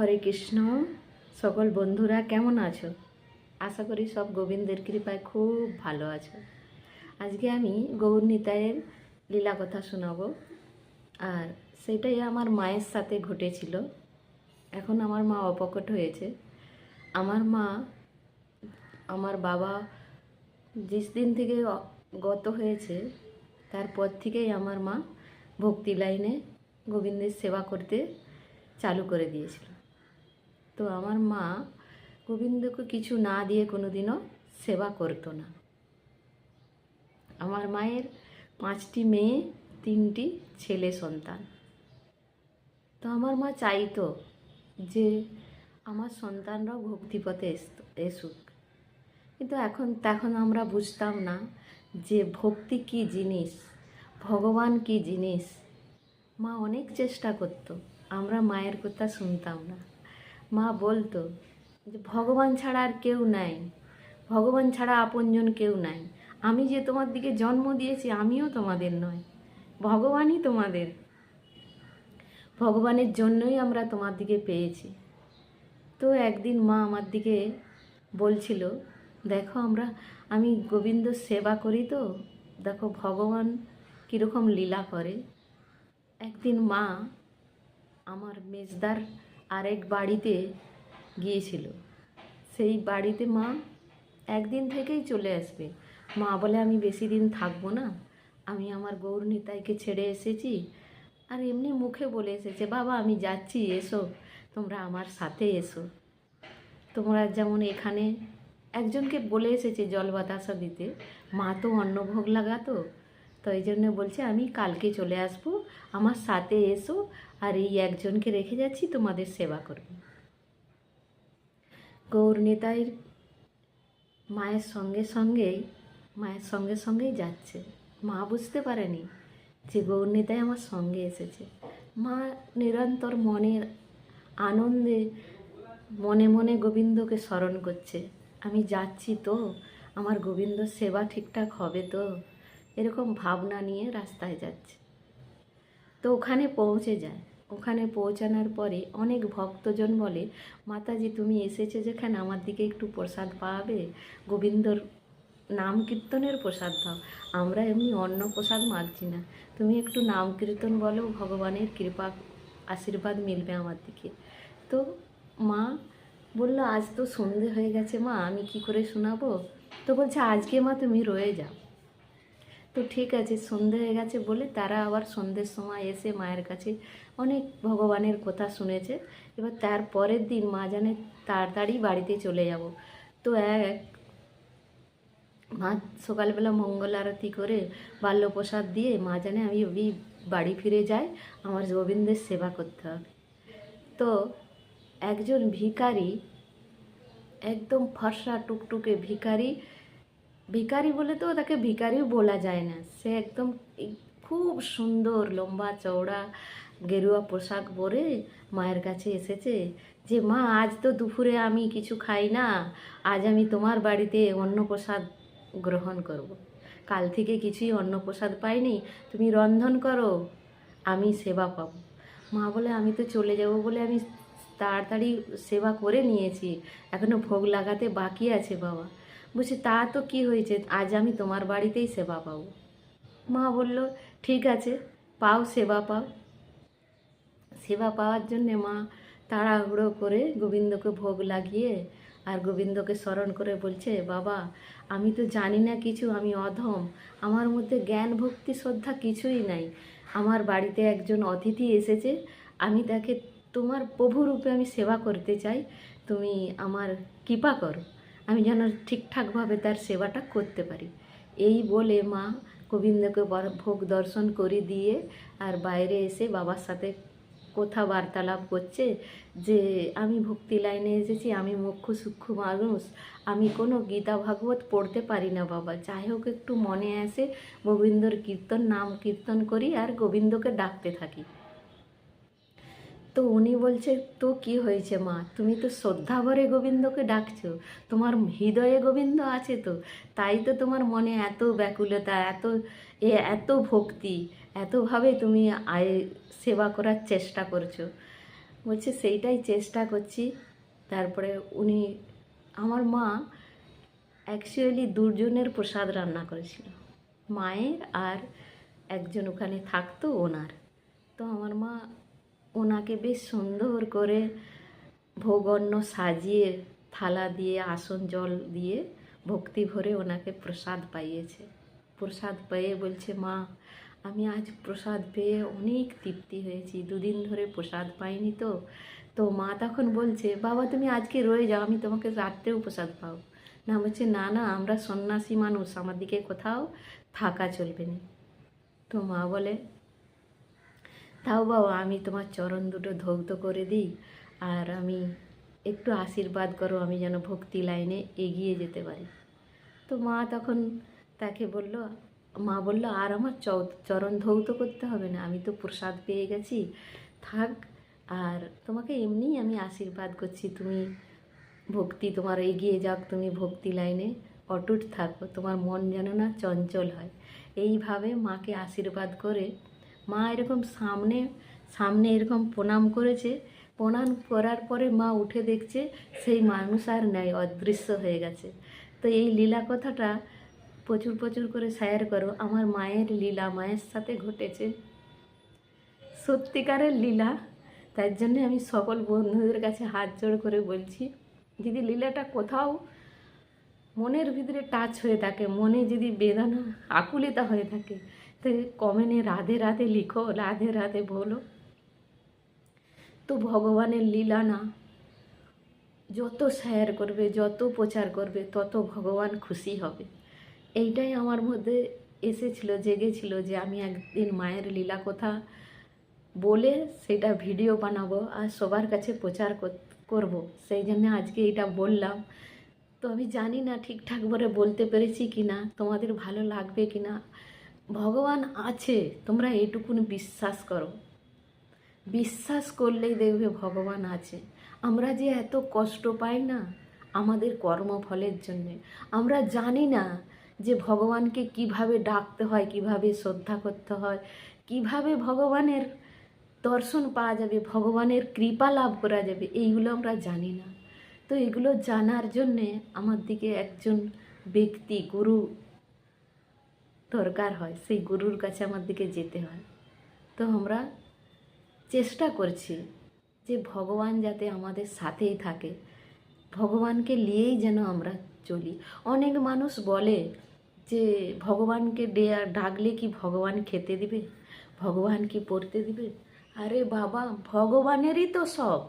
হরে কৃষ্ণ। সকল বন্ধুরা কেমন আছো? আশা করি সব গোবিন্দের কৃপায় খুব ভালো আছো। আজকে আমি গৌর নিতাইয়ের লীলা কথা শোনাবো, আর সেটাই আমার মায়ের সাথে ঘটেছিল। এখন আমার মা অপকট হয়েছে। আমার মা, আমার বাবা যেদিন থেকে গত হয়েছে তারপর থেকেই আমার মা ভক্তি লাইনে গোবিন্দের সেবা করতে চালু করে দিয়েছিল। তো আমার মা গোবিন্দকে কিছু না দিয়ে কোনোদিনও সেবা করতো না। আমার মায়ের 5টি মেয়ে, 3টি ছেলে সন্তান। তো আমার মা চাইতো যে আমার সন্তানরাও ভক্তিপথে এসুক, কিন্তু তখন আমরা বুঝতাম না যে ভক্তি কী জিনিস, ভগবান কী জিনিস। মা অনেক চেষ্টা করতো, আমরা মায়ের কথা শুনতাম না। মা বলতো যে ভগবান ছাড়া আর কেউ নাই, ভগবান ছাড়া আপনজন কেউ নাই। আমি যে তোমার দিকে জন্ম দিয়েছি আমিও তোমাদের নয়, ভগবানই তোমাদের। ভগবানের জন্যই আমরা তোমার দিকে পেয়েছি। তো একদিন মা আমার দিকে বলছিল, দেখো আমি গোবিন্দ সেবা করি, তো দেখো ভগবান কীরকম লীলা করে। একদিন মা আমার মেজদার আরেক বাড়িতে গিয়েছিল। সেই বাড়িতে মা একদিন থেকেই চলে আসবে। মা বলে আমি বেশি দিন থাকবো না, আমি আমার গৌর নিতাইকে ছেড়ে এসেছি। আর এমনি মুখে বলে এসেছে, বাবা আমি যাচ্ছি, এসো তোমরা আমার সাথে এসো। তোমরা যেমন এখানে একজনকে বলে এসেছে জল বাতাসা দিতে, মা তো অন্নভোগ লাগাতো, তো এই জন্য বলছে আমি কালকে চলে আসবো, আমার সাথে এসো, আর এই একজনকে রেখে যাচ্ছি তোমাদের সেবা করবে। গৌর নিতাইয়ের মায়ের সঙ্গে সঙ্গেই যাচ্ছে। মা বুঝতে পারেনি যে গৌর নিতাই আমার সঙ্গে এসেছে। মা নিরন্তর মনের আনন্দে মনে মনে গোবিন্দকে স্মরণ করছে, আমি যাচ্ছি তো, আমার গোবিন্দ সেবা ঠিকঠাক হবে তো, এরকম ভাবনা নিয়ে রাস্তায় যাচ্ছে। তো ওখানে পৌঁছে যায়। ওখানে পৌঁছানোর পরে অনেক ভক্তজন বলে, মাতাজি তুমি এসেছো যেখানে, আমার দিকে একটু প্রসাদ পাবে, গোবিন্দর নাম কীর্তনের প্রসাদ দাও, আমরা এমনি অন্য প্রসাদ মাগছি না, তুমি একটু নাম কীর্তন বলো, ভগবানের কৃপা আশীর্বাদ মিলবে আমার দিকে। তো মা বলল, আজ তো সন্ধে হয়ে গেছে মা, আমি কি করে শোনাবো? তো বলছে আজকে মা তুমি রয়ে যাও। তো ঠিক আছে, সন্ধে হয়ে গেছে বলে তারা আবার সন্ধ্যের সময় এসে মায়ের কাছে অনেক ভগবানের কথা শুনেছে। এবার তার পরের দিন মা জানে তাড়াতাড়ি বাড়িতে চলে যাব। তো মা সকালবেলা মঙ্গল আরতি করে বাল্যপ্রসাদ দিয়ে মা জানে আমি বাড়ি ফিরে যাই, আমার গোবিন্দের সেবা করতে হবে। তো একজন ভিখারি, একদম ফর্সা টুকটুকে ভিখারি বলে তো তাকে ভিখারিও বলা যায় না, সে একদম খুব সুন্দর লম্বা চওড়া গেরুয়া পোশাক পরে মায়ের কাছে এসেছে যে মা আজ তো দুপুরে আমি কিছু খাই না, আজ আমি তোমার বাড়িতে অন্নপ্রসাদ গ্রহণ করব। কাল থেকে কিছুই অন্নপ্রসাদ পাইনি, তুমি রন্ধন করো, আমি সেবা পাব। মা বলে আমি তো চলে যাব বলে আমি তাড়াতাড়ি সেবা করে নিয়েছি, এখনও ভোগ লাগাতে বাকি আছে বাবা। বলছে তা তো কি হয়েছে, আজ আমি তোমার বাড়িতেই সেবা পাবো। মা বলল ঠিক আছে, পাও, সেবা পাও। সেবা পাওয়ার জন্যে মা তাড়াহুড়ো করে গোবিন্দকে ভোগ লাগিয়ে আর গোবিন্দকে স্মরণ করে বলছে, বাবা আমি তো জানি না কিছু, আমি অধম, আমার মধ্যে জ্ঞান ভক্তি শ্রদ্ধা কিছুই নাই। আমার বাড়িতে একজন অতিথি এসেছে, আমি তাকে তোমার প্রভুরূপে আমি সেবা করতে চাই, তুমি আমার কৃপা করো, আমি যেন ঠিকঠাকভাবে তার সেবাটা করতে পারি। এই বলে মা গোবিন্দকে ভোগ দর্শন করে দিয়ে আর বাইরে এসে বাবার সাথে কথা বার্তালাপ করছে যে আমি ভক্তি লাইনে এসেছি, আমি মুখ্য সূক্ষ্ম মানুষ, আমি কোনো গীতা ভাগবত পড়তে পারি না বাবা, যাই হোক একটু মনে আসে গোবিন্দর কীর্তন, নাম কীর্তন করি আর গোবিন্দকে ডাকতে থাকি। তো উনি বলছে তো কি হয়েছে মা, তুমি তো শ্রদ্ধা ভরে গোবিন্দকে ডাকছো, তোমার হৃদয়ে গোবিন্দ আছে তো, তাই তো তোমার মনে এত ব্যাকুলতা, এত ভক্তি, এতভাবে তুমি সেবা করার চেষ্টা করছো। বলছে সেইটাই চেষ্টা করছি। তারপরে উনি, আমার মা অ্যাকচুয়ালি দুজনের প্রসাদ রান্না করেছিল, মায়ের আর একজন ওখানে থাকতো ওনার। তো আমার মা ওনাকে বেশ সুন্দর করে ভোগ অন্ন সাজিয়ে থালা দিয়ে আসন জল দিয়ে ভক্তি ভরে ওনাকে প্রসাদ পাইয়েছে। প্রসাদ পেয়ে বলছে, মা আমি আজ প্রসাদ পেয়ে অনেক তৃপ্তি হয়েছি, দুদিন ধরে প্রসাদ পাইনি। তো তো মা তখন বলছে, বাবা তুমি আজকে রয়ে যাও, আমি তোমাকে রাত্রেও প্রসাদ পাও না। বলছে, না না, আমরা সন্ন্যাসী মানুষ, আমার দিকে কোথাও থাকা চলবে না। তো মা বলে, তাও বাবা আমি তোমার চরণ দুটো ধৌত করে দিই, আর আমি একটু আশীর্বাদ করো, আমি যেন ভক্তি লাইনে এগিয়ে যেতে পারি। তো মা তখন তাকে বলল, মা বলল, আর আমার চরণ ধৌত করতে হবে না, আমি তো প্রসাদ পেয়ে গেছি, থাক। আর তোমাকে এমনিই আমি আশীর্বাদ করছি, তুমি ভক্তি তোমার এগিয়ে যাক, তুমি ভক্তি লাইনে অটুট থাকো, তোমার মন যেন না চঞ্চল হয়। এইভাবে মাকে আশীর্বাদ করে মা এরকম সামনে সামনে এরকম প্রণাম করেছে। প্রণাম করার পরে মা উঠে দেখছে সেই মানুষ আর নেই, অদৃশ্য হয়ে গেছে। তো এই লীলা কথাটা প্রচুর প্রচুর করে শেয়ার করো। আমার মায়ের লীলা মায়ের সাথে ঘটেছে, সত্যিকারের লীলা। তার জন্যে আমি সকল বন্ধুদের কাছে হাত জোড় করে বলছি, যদি লীলাটা কোথাও মনের ভিতরে টাচ হয়ে থাকে, মনে যদি বেদনা আকুলিতা হয়ে থাকে, তো কমেন্টে রাধে রাধে লিখো, রাধে রাধে বলো। তো ভগবানের লীলা না, যত শেয়ার করবে, যত প্রচার করবে, তত ভগবান খুশি হবে। এইটাই আমার মধ্যে এসেছিল, জেগেছিল যে আমি একদিন মায়ের লীলা কথা বলে সেটা ভিডিও বানাবো আর সবার কাছে প্রচার করব। সেই জন্য আজকে এটা বললাম। তো আমি জানি না ঠিকঠাক করে বলতে পেরেছি কি না, তোমাদের ভালো লাগবে কি না। ভগবান আছে, তোমরা এইটুকুন বিশ্বাস করো। বিশ্বাস করলেই দেখবে ভগবান আছে। আমরা যে এত কষ্ট পাই না আমাদের কর্মফলের জন্যে, আমরা জানি না যে ভগবানকে কিভাবে ডাকতে হয়, কিভাবে শ্রদ্ধা করতে হয়, কিভাবে ভগবানের দর্শন পাওয়া যাবে, ভগবানের কৃপা লাভ করা যাবে, এইগুলো আমরা জানি না। তো এগুলো জানার জন্যে আমার দিকে একজন ব্যক্তি, গুরু দরকার হয়, সেই গুরুর কাছে আমার দিকে যেতে হয়। তো আমরা চেষ্টা করছি যে ভগবান যাতে আমাদের সাথেই থাকে, ভগবানকে নিয়েই যেন আমরা চলি। অনেক মানুষ বলে যে ভগবানকে ডাকলে কি ভগবান খেতে দিবে, ভগবান কি পড়তে দিবে। আরে বাবা, ভগবানেরই তো সব,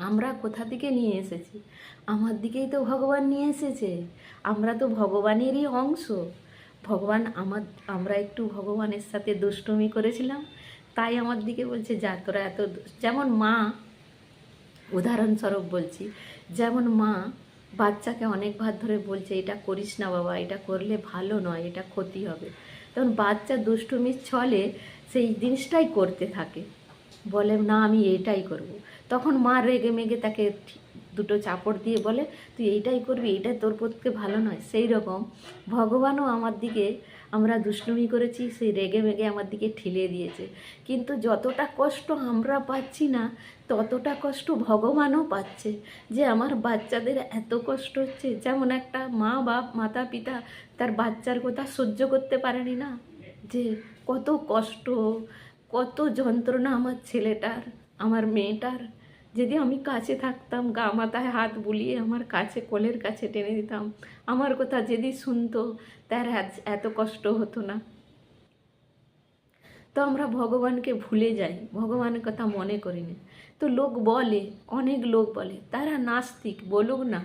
আমরা কোথা থেকে নিয়ে এসেছি? আমার দিকেই তো ভগবান নিয়ে এসেছে, আমরা তো ভগবানেরই অংশ। ভগবান আমরা একটু ভগবানের সাথে দুষ্টুমি করেছিলাম, তাই আমার দিকে বলছে যা তোরা এত। যেমন মা, উদাহরণস্বরূপ বলছি, যেমন মা বাচ্চাকে অনেকবার ধরে বলছে এটা করিস না বাবা, এটা করলে ভালো নয়, এটা ক্ষতি হবে, তখন বাচ্চা দুষ্টুমির ছলে সেই জিনিসটাই করতে থাকে, বলে না আমি এইটাই করব। তখন মা রেগে মেগে তাকে দুটো চাপড় দিয়ে বলে তুই এইটাই করবি, এইটা তোর পক্ষে ভালো নয়। সেই রকম ভগবানও আমার দিকে, আমরা দুষ্টুমি করেছি, সেই রেগে মেগে আমার দিকে ঠেলে দিয়েছে। কিন্তু যতটা কষ্ট আমরা পাচ্ছি না, ততটা কষ্ট ভগবানও পাচ্ছে, যে আমার বাচ্চাদের এত কষ্ট হচ্ছে। যেমন একটা মা বাপ, মাতা পিতা তার বাচ্চার কথা সহ্য করতে পারেনি না, যে কত কষ্ট, কত যন্ত্রণা আমার ছেলেটার, আমার মেয়েটার। যদি আমি কাছে থাকতাম, গা মাথায় হাত বুলিয়ে আমার কাছে, কোলের কাছে টেনে দিতাম, আমার কথা যদি শুনতো, তার এত কষ্ট হতো না। তো আমরা ভগবানকে ভুলে যাই, ভগবানের কথা মনে করি না। তো লোক বলে, অনেক লোক বলে, তারা নাস্তিক, বলুক না,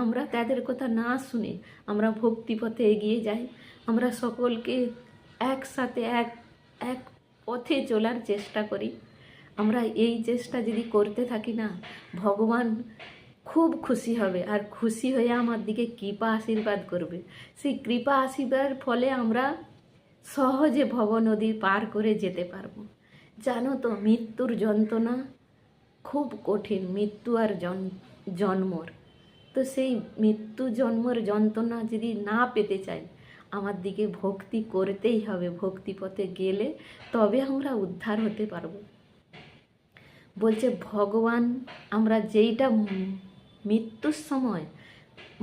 আমরা তাদের কথা না শুনে আমরা ভক্তিপথে এগিয়ে যাই। আমরা সকলকে একসাথে এক এক পথে চলার চেষ্টা করি। আমরা এই চেষ্টা যদি করতে থাকি না, ভগবান খুব খুশি হবে, আর খুশি হয়ে আমার দিকে কৃপা আশীর্বাদ করবে। সেই কৃপা আশীর্বাদের ফলে আমরা সহজে ভবনদী পার করে যেতে পারবো। জানো তো, মৃত্যুর যন্ত্রণা খুব কঠিন, মৃত্যু আর জন্মর। তো সেই মৃত্যু জন্মর যন্ত্রণা যদি না পেতে চাই, আমার দিকে ভক্তি করতেই হবে। ভক্তি পথে গেলে তবে আমরা উদ্ধার হতে পারবো। বলছে ভগবান আমরা যেইটা মৃত্যুর সময়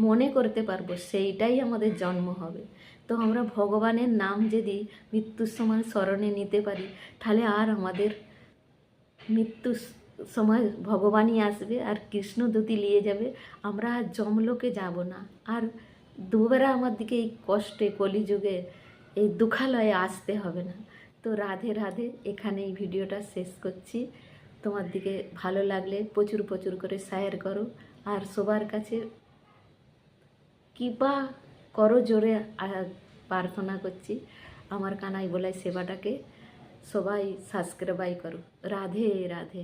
মনে করতে পারবো সেইটাই আমাদের জন্ম হবে। তো আমরা ভগবানের নাম যদি মৃত্যুর সময় স্মরণে নিতে পারি, তাহলে আর আমাদের মৃত্যুর সময় ভগবানই আসবে আর কৃষ্ণদূতই নিয়ে যাবে। আমরা আর যমলোকে যাব না, আর দুবারা আমার দিকে এই কষ্টে কলিযুগে এই দুঃখালয়ে আসতে হবে না। তো রাধে রাধে, এখানে এই ভিডিওটা শেষ করছি। তোমার দিকে ভালো লাগলে প্রচুর প্রচুর করে শেয়ার করো, আর সবার কাছে কৃপা করো জোরে প্রার্থনা করছি আমার কানাই বলাই সেবাটাকে সবাই সাবস্ক্রাইব করো। রাধে রাধে।